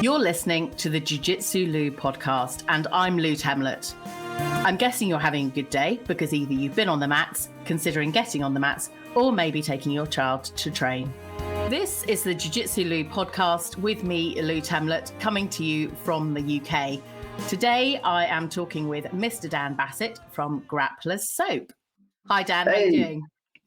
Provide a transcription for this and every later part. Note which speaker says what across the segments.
Speaker 1: You're listening to the Jiu Jitsu Lou podcast, and I'm Lou Temlett. I'm guessing you're having a good day because either you've been on the mats, considering getting on the mats, or maybe taking your child to train. This is the Jiu Jitsu Lou podcast with me, Lou Temlett, coming to you from the UK. Today, I am talking with Mr. Dan Bassett from Grappler Soap. Hi, Dan. How are you doing?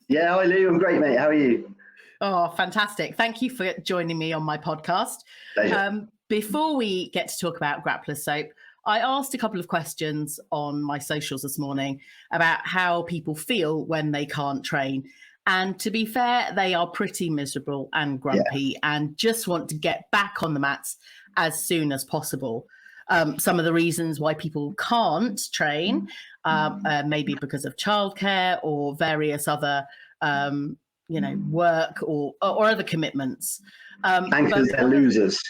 Speaker 2: Yeah, hi, Lou. I'm great, mate. How are you?
Speaker 1: Oh, fantastic. Thank you for joining me on my podcast.
Speaker 2: Pleasure.
Speaker 1: Before we get to talk about Grappler Soap, I asked a couple of questions on my socials this morning about how people feel when they can't train. And to be fair, they are pretty miserable and grumpy and just want to get back on the mats as soon as possible. Some of the reasons why people can't train, maybe because of childcare or various other work or other commitments.
Speaker 2: And because they're losers.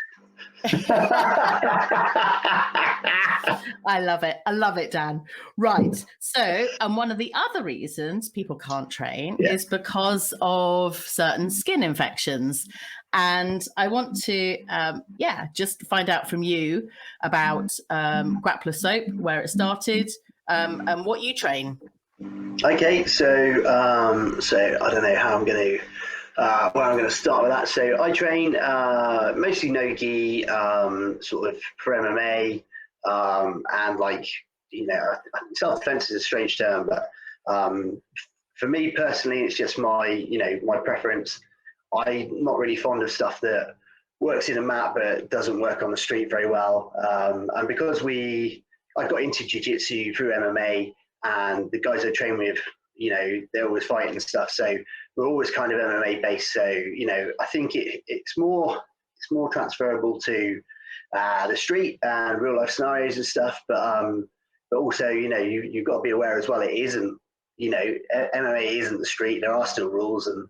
Speaker 1: I love it. I love it, Dan. Right. So, and one of the other reasons people can't train is because of certain skin infections. And I want to, just find out from you about Grappler Soap, where it started, and what you train.
Speaker 2: Okay, so I don't know how I'm going to, where I'm going to start with that. So I train mostly no-gi, sort of for MMA, and self-defense is a strange term, but for me personally, it's just my preference. I'm not really fond of stuff that works in a mat but doesn't work on the street very well. And because I got into jiu-jitsu through MMA, and the guys I train with, they're always fighting and stuff. So we're always kind of MMA based. So, I think it's more transferable to the street and real life scenarios and stuff. But also, you've got to be aware as well. It isn't, MMA isn't the street. There are still rules, and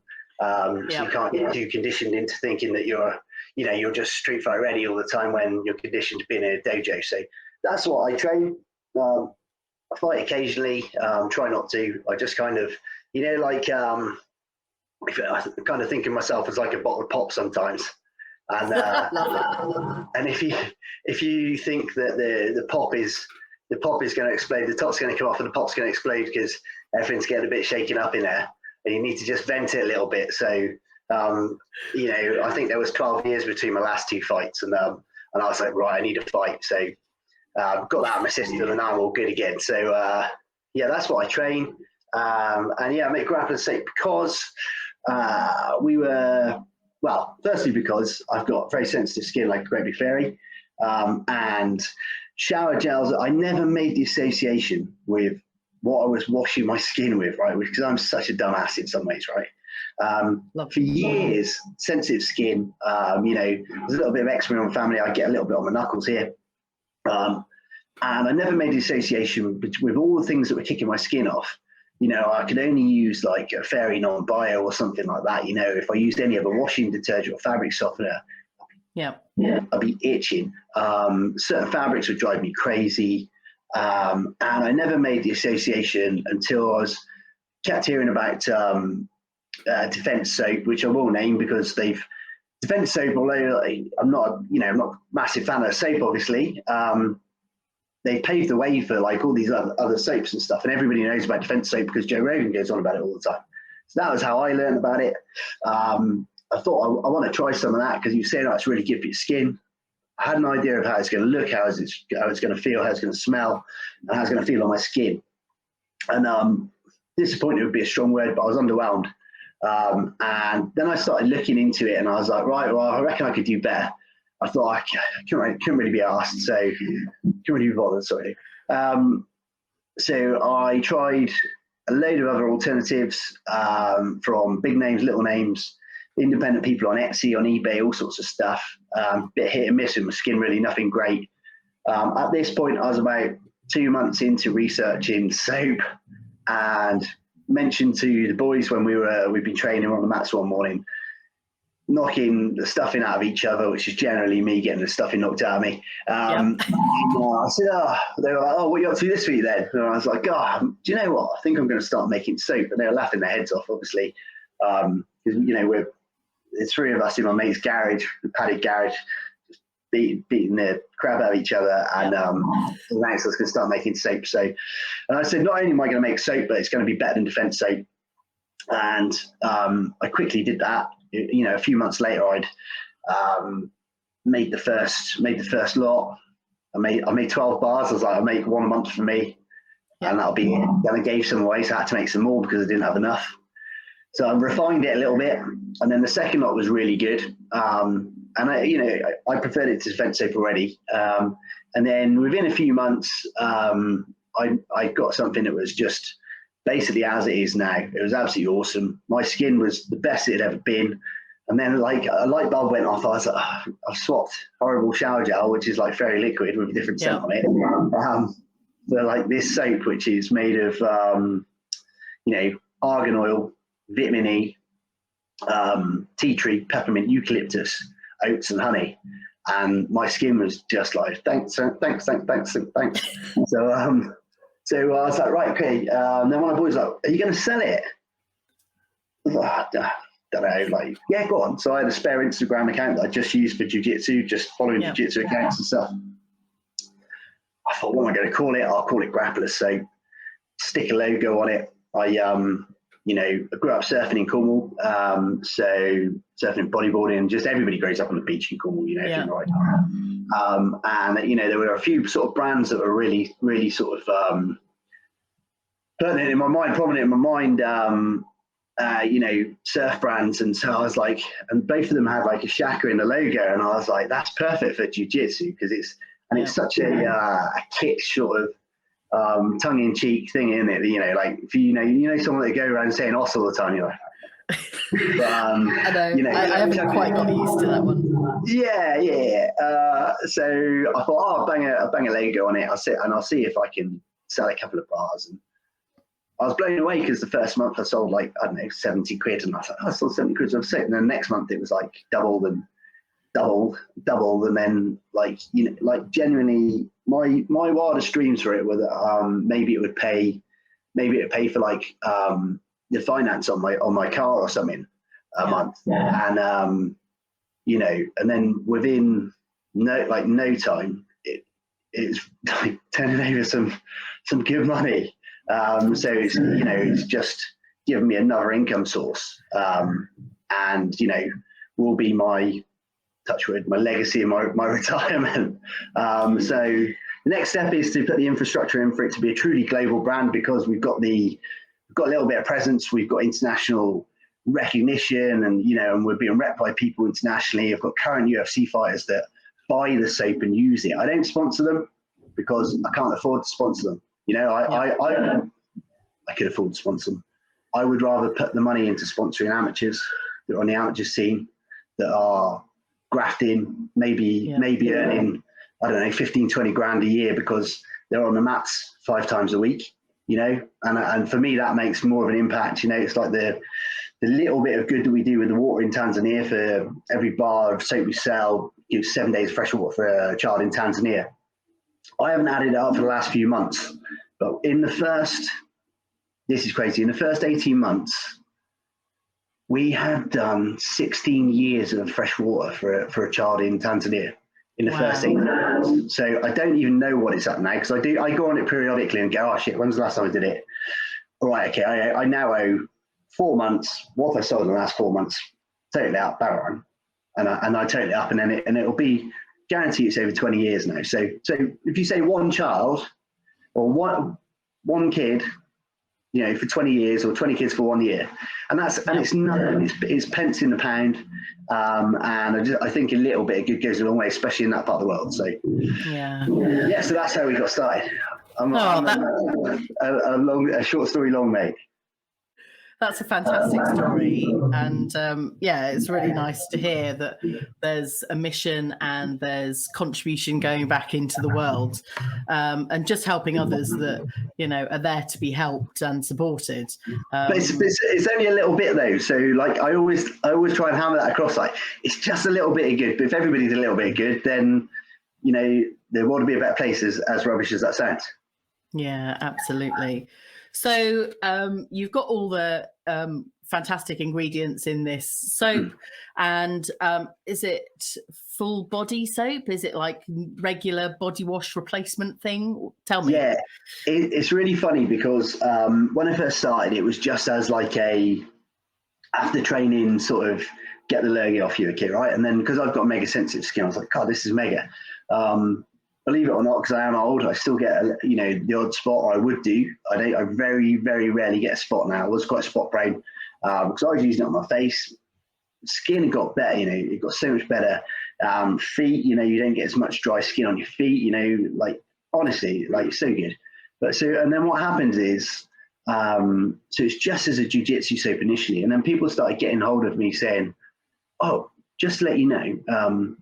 Speaker 2: so you can't get too conditioned into thinking that you're just street fight ready all the time when you're conditioned to be in a dojo. So that's what I train. I fight occasionally, try not to. I just kind of, I kind of think of myself as like a bottle of pop sometimes. And and if you think that the pop is going to explode, the top's going to come off and the pop's going to explode because everything's getting a bit shaken up in there, and you need to just vent it a little bit. So, I think there was 12 years between my last two fights, and I was like, right, I need a fight. So. Got that out of my system, and now I'm all good again. So, that's what I train. I make Grappler Soap because firstly because I've got very sensitive skin like a great big fairy, and shower gels, I never made the association with what I was washing my skin with, right? Because I'm such a dumbass in some ways, right? For years, sensitive skin, there's a little bit of eczema in my family. I get a little bit on my knuckles here. And I never made the association with all the things that were kicking my skin off. I could only use like a fairy non-bio or something like that. If I used any other washing detergent or fabric softener, I'd be itching. Certain fabrics would drive me crazy. And I never made the association until I was kept hearing about Defense Soap, which I will name because Defense Soap, although I'm not a massive fan of soap, obviously, they paved the way for like all these other soaps and stuff, and everybody knows about Defense Soap because Joe Rogan goes on about it all the time. So that was how I learned about it. I thought I want to try some of that because you say that it's really good for your skin. I had an idea of how it's going to look, how it's going to feel, how it's going to smell, and how it's going to feel on my skin. And disappointed would be a strong word, but I was underwhelmed. And then I started looking into it, and I was like, right, well, I reckon I could do better. I thought I couldn't really be asked, so couldn't really be bothered, sorry. So I tried a load of other alternatives from big names, little names, independent people on Etsy, on eBay, all sorts of stuff. Bit hit and miss with my skin, really, nothing great. At this point, I was about 2 months into researching soap, and mentioned to the boys when we've been training on the mats one morning, knocking the stuffing out of each other, which is generally me getting the stuffing knocked out of me. I said, they were like, oh, what are you up to this week then? And I was like, do you know what? I think I'm going to start making soap. And they were laughing their heads off, obviously, because, there's three of us in my mate's garage, the padded garage, just beating the crap out of each other, and the announcers can start making soap. So, and I said, not only am I going to make soap, but it's going to be better than defense soap. And I quickly did that. You know, a few months later, I'd made the first lot. I made 12 bars. I was like, I'll make one a month for me, and that'll be it. Then I gave some away, so I had to make some more because I didn't have enough. So I refined it a little bit, and then the second lot was really good. And I preferred it to defense soap already. And then within a few months, I got something that was just basically as it is now. It was absolutely awesome. My skin was the best it had ever been. And then like a light bulb went off. I was like, I've swapped horrible shower gel, which is like fairy liquid with a different scent on it, for like this soap, which is made of, argan oil, vitamin E, tea tree, peppermint, eucalyptus, oats and honey. And my skin was just like, thanks. So so I was like, right, okay. And then one of the boys was like, are you going to sell it? I was like, don't know, like, yeah, go on. So I had a spare Instagram account that I just used for jiu-jitsu, just following jiu-jitsu accounts and stuff. I thought, what am I going to call it? I'll call it Grappler. So stick a logo on it. I grew up surfing in Cornwall. So surfing and bodyboarding, and just everybody grows up on the beach in Cornwall, right? And, there were a few sort of brands that were really, really sort of prominent in my mind, surf brands. And so I was like, and both of them had like a shaka in the logo. And I was like, that's perfect for jiu-jitsu because it's such a kitsch sort of tongue-in-cheek thing, isn't it? Like if someone that go around saying "os" all the time, you're like. But,
Speaker 1: I know. I haven't quite got used to that one.
Speaker 2: Yeah. So I thought, I'll bang a logo on it. I'll see if I can sell a couple of bars. And I was blown away because the first month I sold like, I don't know, 70 quid, and I was like, I sold 70 quid. So I was sick. And then the next month it was like doubled, and then like genuinely my wildest dreams for it were that maybe it would pay for like the finance on my car or something a month. And and then within no time it's like turning over some good money. So it's just given me another income source, and will be my, touch wood, my legacy and my retirement. So the next step is to put the infrastructure in for it to be a truly global brand, because we've got a little bit of presence, we've got international recognition, and we're being repped by people internationally. I've got current UFC fighters that buy the soap and use it. I don't sponsor them because I can't afford to sponsor them. I could afford to sponsor them. I would rather put the money into sponsoring amateurs that are on the amateur scene, that are grafting, maybe earning, I don't know, 15, 20 grand a year because they're on the mats 5 times a week, and for me, that makes more of an impact. It's like the little bit of good that we do with the water in Tanzania. For every bar of soap we sell, gives 7 days of fresh water for a child in Tanzania. I haven't added it up for the last few months, but this is crazy, in the first 18 months, we have done 16 years of fresh water for a child in Tanzania in the first 18 months. So I don't even know what it's at now, because I go on it periodically and go, oh shit, when's the last time I did it? All right, okay, I now owe 4 months. What have I sold in the last 4 months? Totally out, barrel, and I total it up, and then it'll be guaranteed it's over 20 years now. So if you say one child or one kid, for 20 years, or 20 kids for 1 year, and it's nothing. It's pence in the pound, and I think a little bit of good goes a long way, especially in that part of the world. So so that's how we got started. A short story long, mate.
Speaker 1: That's a fantastic story, and it's really nice to hear that there's a mission and there's contribution going back into the world, and just helping others that are there to be helped and supported.
Speaker 2: But it's only a little bit though. So like I always try and hammer that across. Like it's just a little bit of good. But if everybody's a little bit of good, then the world would be a better place. As rubbish as that sounds. Yeah,
Speaker 1: absolutely. So you've got all the fantastic ingredients in this soap. And is it full body soap? Is it like regular body wash replacement thing? Tell me.
Speaker 2: Yeah, it's really funny because when I first started, it was just as like a after training sort of get the lurgy off you, okay, right? And then because I've got mega sensitive skin, I was like, God, this is mega. Believe it or not, because I am old, I still get the odd spot, or I would do. I very, very rarely get a spot now. I was quite spot prone because I was using it on my face. Skin got better, it got so much better. Feet, you don't get as much dry skin on your feet, like honestly, like it's so good. And then what happens is, so it's just as a jiu-jitsu soap initially, and then people started getting hold of me saying, oh, just to let you know,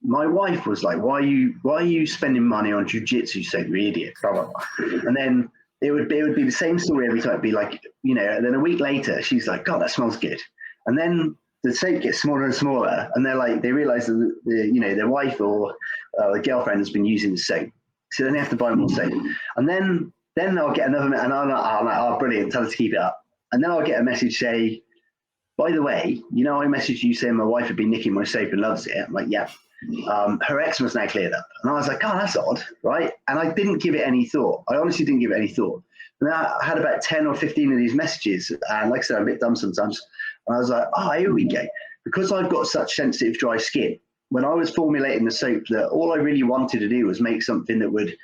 Speaker 2: my wife was like, why are you spending money on jiu-jitsu soap, you idiot, blah, blah, blah. And then it would be the same story every time. It'd be like, and then a week later, she's like, God, that smells good. And then the soap gets smaller and smaller, and they realize that their wife or the girlfriend has been using the soap. So then they have to buy more soap. And then I'll get another, and I'm like, oh, brilliant, tell her to keep it up. And then I'll get a message say, by the way, I messaged you saying my wife had been nicking my soap and loves it. I'm like, yeah. Her eczema's now cleared up. And I was like, oh, that's odd, right? And I didn't give it any thought. I honestly didn't give it any thought. And I had about 10 or 15 of these messages. And like I said, I'm a bit dumb sometimes. And I was like, oh, here we go. Because I've got such sensitive, dry skin, when I was formulating the soap, that all I really wanted to do was make something that would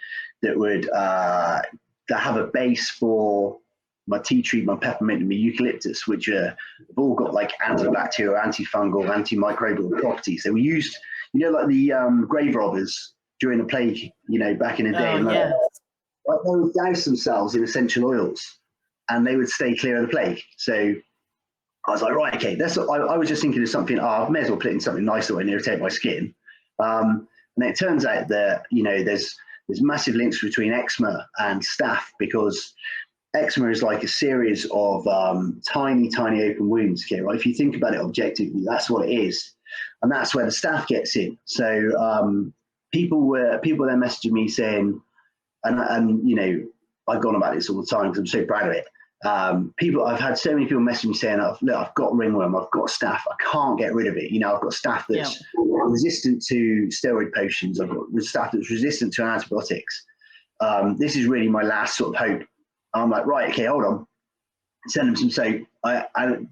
Speaker 2: have a base for my tea tree, my peppermint, and my eucalyptus, which have all got like antibacterial, antifungal, antimicrobial properties. They were used, like the grave robbers during the plague, back in the day.
Speaker 1: Oh, yeah.
Speaker 2: Like they would douse themselves in essential oils, and they would stay clear of the plague. So I was like, right, okay. I was just thinking of something. I may as well put in something nice that won't irritate my skin. And it turns out that there's massive links between eczema and staph, because eczema is like a series of tiny open wounds. Okay, right? If you think about it objectively, that's what it is, and that's where the staph gets in. So people then messaging me saying, and I've gone about this all the time because I'm so proud of it. I've had so many people message me saying, look, I've got ringworm, I've got staph, I can't get rid of it. I've got staph that's resistant to steroid potions, I've got staph that's resistant to antibiotics. This is really my last sort of hope. I'm like, right, okay, hold on. Send them some soap.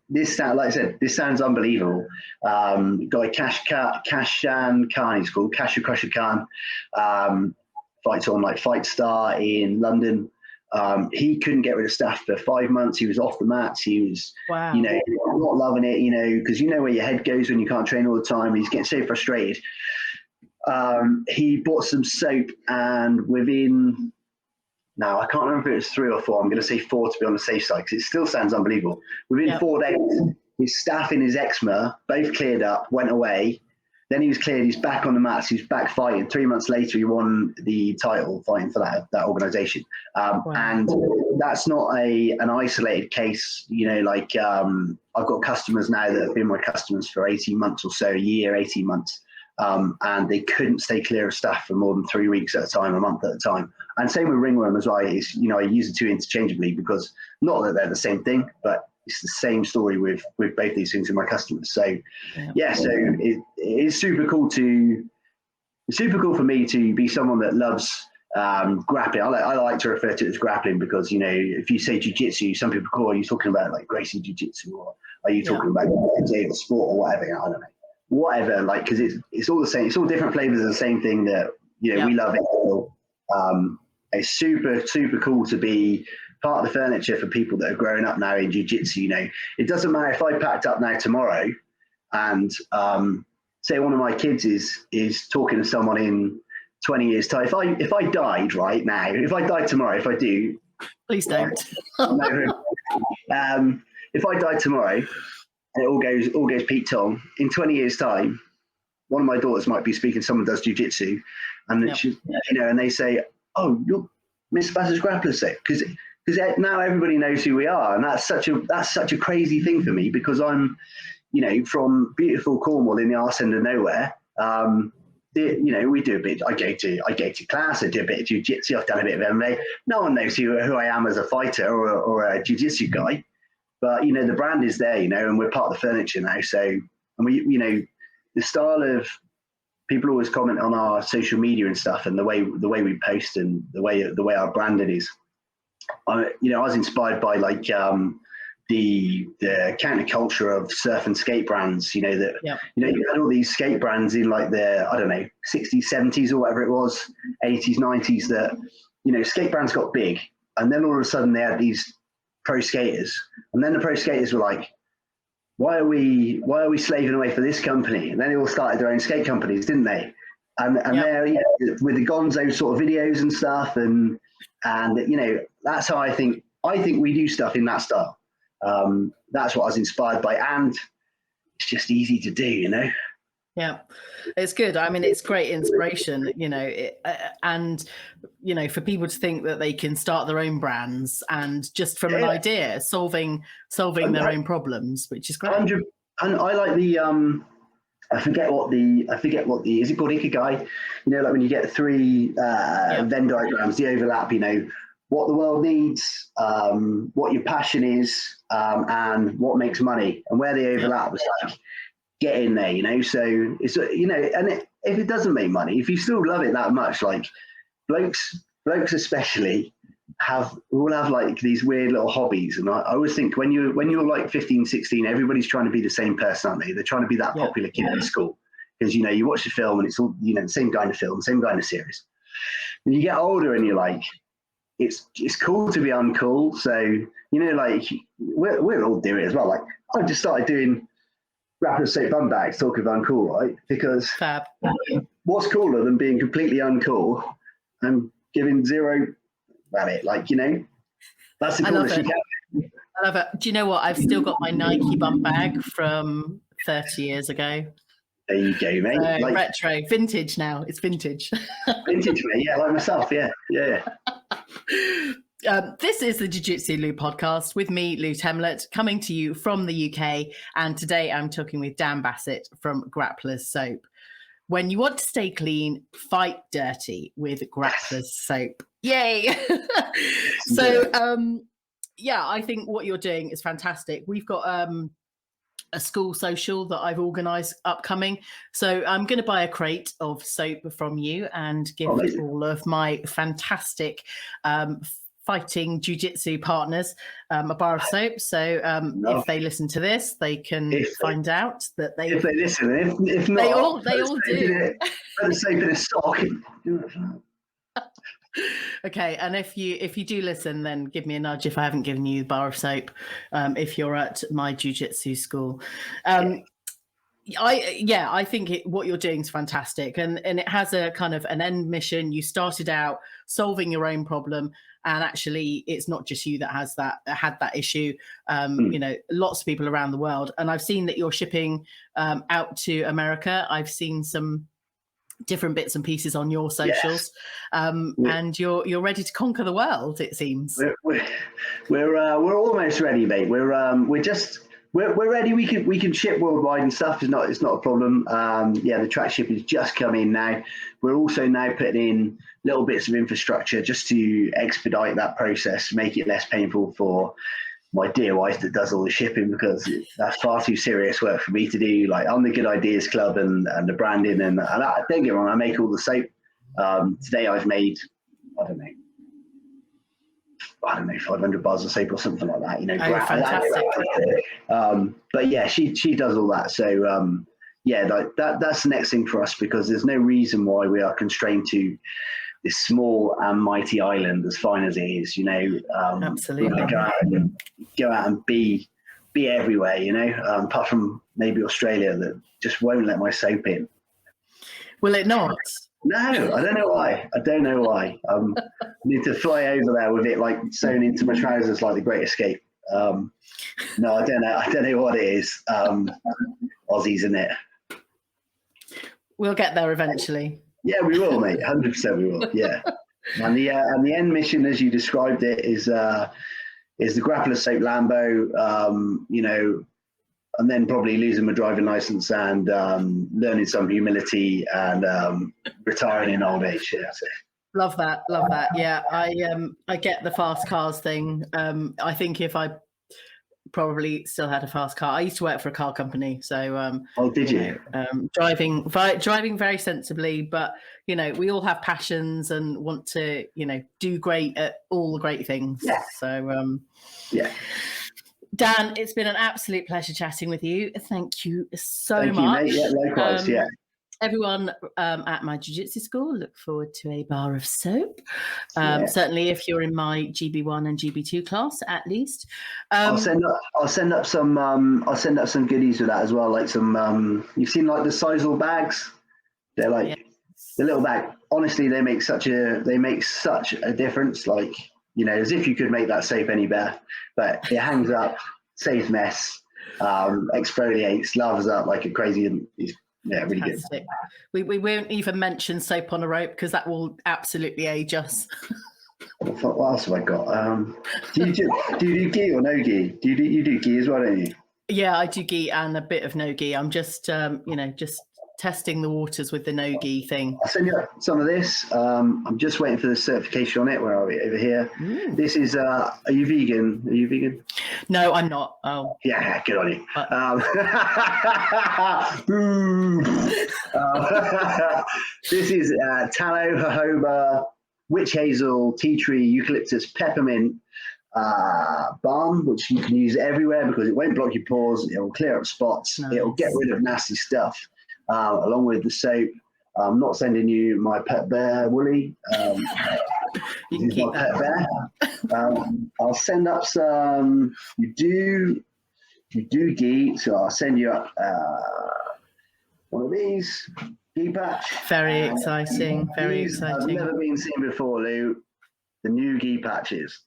Speaker 2: This sounds unbelievable. Guy Kashan Khan, he's called Kasha Crusher Khan. Fights on like Fight Star in London. He couldn't get rid of staph for 5 months. He was off the mats. He was, not loving it, because where your head goes when you can't train all the time. He's getting so frustrated. He bought some soap, and within, now I can't remember if it was 3 or 4. I'm going to say 4 to be on the safe side, because it still sounds unbelievable. Within 4 days, his staph and his eczema both cleared up, went away. Then he was cleared. He's back on the mats. He's back fighting. 3 months later, he won the title fighting for that organization.
Speaker 1: Wow.
Speaker 2: And that's not an isolated case. I've got customers now that have been my customers for 18 months or so, a year, 18 months. And they couldn't stay clear of staph for more than 3 weeks at a time, a month at a time. And same with ringworm as well. I use the two interchangeably, because not that they're the same thing, but it's the same story with both these things in my customers. So so it's super cool for me to be someone that loves grappling. I like to refer to it as grappling, because if you say jiu-jitsu, some people call, are you talking about like Gracie jiu-jitsu, or are you talking about the sport or whatever? I don't know. Whatever, like, because it's all the same. It's all different flavors of the same thing that we love it. It's super cool to be part of the furniture for people that are growing up now in jiu-jitsu. It doesn't matter if I packed up now tomorrow and say one of my kids is talking to someone in 20 years time. If I died right now, if I died tomorrow, if I do,
Speaker 1: please don't.
Speaker 2: If I died tomorrow and it all goes Pete Tong, in 20 years time, one of my daughters might be speaking to someone who does jiu-jitsu, and and they say, oh, you're Miss Bass's Grappler set, because now everybody knows who we are, and that's such a crazy thing for me, because I'm, from beautiful Cornwall in the arse end of nowhere. We do a bit. I go to class. I do a bit of jiu-jitsu. I've done a bit of MMA. No one knows who I am as a fighter or a jiu-jitsu guy. but the brand is there, and we're part of the furniture now. So, and we, the style of people always comment on our social media and stuff, and the way we post and the way our branding is. I was inspired by like the counterculture of surf and skate brands. You had all these skate brands in like the 60s, 70s or whatever it was, 80s, 90s. That skate brands got big, and then all of a sudden they had these pro skaters, and then the pro skaters were like, why are we slaving away for this company? And then they all started their own skate companies, didn't they? And they're with the Gonzo sort of videos and stuff, and that's how I think we do stuff in that style. That's what I was inspired by, and it's just easy to do,
Speaker 1: Yeah, it's good. I mean, it's great inspiration, and for people to think that they can start their own brands and just from an idea, solving their own problems, which is great.
Speaker 2: 100. And I like the I forget what the is it called Ikigai? Like when you get three Venn diagrams, the overlap. What the world needs, what your passion is, and what makes money, and where they overlap. It's like, get in there, so it's and if it doesn't make money, if you still love it that much, like blokes especially will have like these weird little hobbies, and I always think when you're like 15, 16, everybody's trying to be the same person, aren't they? They're trying to be that popular kid in school, because you watch the film and it's all the same kind of film, same kind of series. And you get older and you're like, it's cool to be uncool. So like we're all doing it as well. Like I just started doing Grappler soap bum bags, talking of uncool, right? Because what's cooler than being completely uncool and giving zero about it? Like, that's the coolest you can.
Speaker 1: I love it. Do you know what? I've still got my Nike bum bag from 30 years ago.
Speaker 2: There you go, mate.
Speaker 1: Retro, vintage now. It's vintage.
Speaker 2: Vintage, mate. Yeah, like myself. Yeah.
Speaker 1: This is the Jiu Jitsu Lou podcast with me, Lou Temlett, coming to you from the UK. And today I'm talking with Dan Bassett from Grappler Soap. When you want to stay clean, fight dirty with Grappler Soap. Yay! So, I think what you're doing is fantastic. We've got a school social that I've organised upcoming. So I'm going to buy a crate of soap from you and give all of my fantastic fighting jiu-jitsu partners a bar of soap. So if they listen to this, they can find out that if they listen. If not, they all do.
Speaker 2: Put the soap in a sock.
Speaker 1: Okay, and if you do listen, then give me a nudge if I haven't given you the bar of soap. If you're at my jiu-jitsu school. I think what you're doing is fantastic, and it has a kind of an end mission. You started out solving your own problem, and actually, it's not just you that had that issue. Lots of people around the world, and I've seen that you're shipping out to America. I've seen some different bits and pieces on your socials, and you're ready to conquer the world. It seems
Speaker 2: we're almost ready, mate. We're ready. We can ship worldwide and stuff. It's not a problem. The track ship is just coming now. We're also now putting in little bits of infrastructure just to expedite that process, make it less painful for my dear wife that does all the shipping, because that's far too serious work for me to do. Like on the Good Ideas Club and the branding, and don't get me wrong, I make all the soap. Today I've made, I don't know, 500 bars of soap or something like that.
Speaker 1: Fantastic.
Speaker 2: But yeah, she does all that. So that's the next thing for us, because there's no reason why we are constrained to this small and mighty island, as fine as it is.
Speaker 1: Absolutely.
Speaker 2: Go out and be everywhere. Apart from maybe Australia, that just won't let my soap in.
Speaker 1: Will it not?
Speaker 2: No, I don't know why. I need to fly over there with it like sewn into my trousers like the Great Escape. No, I don't know what it is. Aussies, isn't it?
Speaker 1: We'll get there eventually.
Speaker 2: Yeah, we will, mate. 100% we will. Yeah. And the end mission, as you described it, is the Grappler Soap Lambo. And then probably losing my driving license and learning some humility and retiring in old age. Yeah, that's it.
Speaker 1: Love that. Yeah, I get the fast cars thing. I think if I probably still had a fast car. I used to work for a car company, so
Speaker 2: Oh, did you?
Speaker 1: driving very sensibly, but we all have passions and want to do great at all the great things.
Speaker 2: Yeah.
Speaker 1: So
Speaker 2: yeah.
Speaker 1: Dan, it's been an absolute pleasure chatting with you. Thank you so
Speaker 2: Thank
Speaker 1: much.
Speaker 2: You, mate. Yeah, likewise. Yeah.
Speaker 1: Everyone at my jiu-jitsu school, look forward to a bar of soap. Certainly, if you're in my GB1 and GB2 class, at least.
Speaker 2: I'll send up some goodies with that as well. Like some, you've seen like the Sizewell bags. They're like the little bag. Honestly, they make such a difference. Like as if you could make that soap any better. But it hangs up, saves mess, exfoliates, lavers up like a crazy. Yeah, really
Speaker 1: fantastic.
Speaker 2: Good.
Speaker 1: We won't even mention soap on a rope because that will absolutely age us.
Speaker 2: What else have I got? Do you do gi or no gi? You do gi as well, don't you?
Speaker 1: Yeah, I do gi and a bit of no gi. I'm just just testing the waters with the no gi thing.
Speaker 2: I'll send you some of this. I'm just waiting for the certification on it. Where are we? Over here. This is. Are you vegan? Are you vegan?
Speaker 1: No, I'm not. Oh.
Speaker 2: Yeah, good on you. This is tallow, jojoba, witch hazel, tea tree, eucalyptus, peppermint balm, which you can use everywhere because it won't block your pores. It will clear up spots. Nice. It will get rid of nasty stuff. Along with the soap. I'm not sending you my pet bear, Wooly.
Speaker 1: You can keep that.
Speaker 2: Pet bear. I'll send up some. You do gi, so I'll send you up one of these gi patch.
Speaker 1: Very exciting. Very exciting.
Speaker 2: I've never been seen before, Lou. The new gi patches.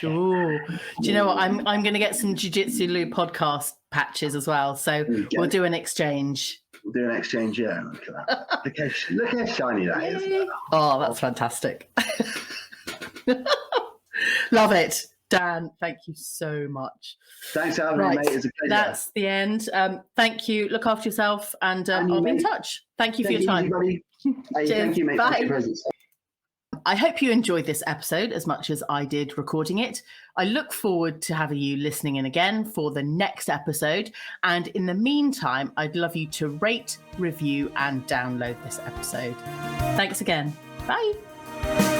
Speaker 1: Ooh. Do you know what? I'm going to get some Jiu Jitsu Lou podcast patches as well. So we'll do an exchange.
Speaker 2: We'll do an exchange, yeah. Look at that. Look how shiny that is.
Speaker 1: Oh, that's fantastic. Love it. Dan, thank you so much.
Speaker 2: Thanks for having me, mate. It's a pleasure.
Speaker 1: That's the end. Thank you. Look after yourself, and I'll be in touch. Thank you for your time.
Speaker 2: Everybody. Thank you, mate.
Speaker 1: Bye.
Speaker 2: Thank you, presence.
Speaker 1: I hope you enjoyed this episode as much as I did recording it. I look forward to having you listening in again for the next episode. And in the meantime, I'd love you to rate, review, and download this episode. Thanks again. Bye.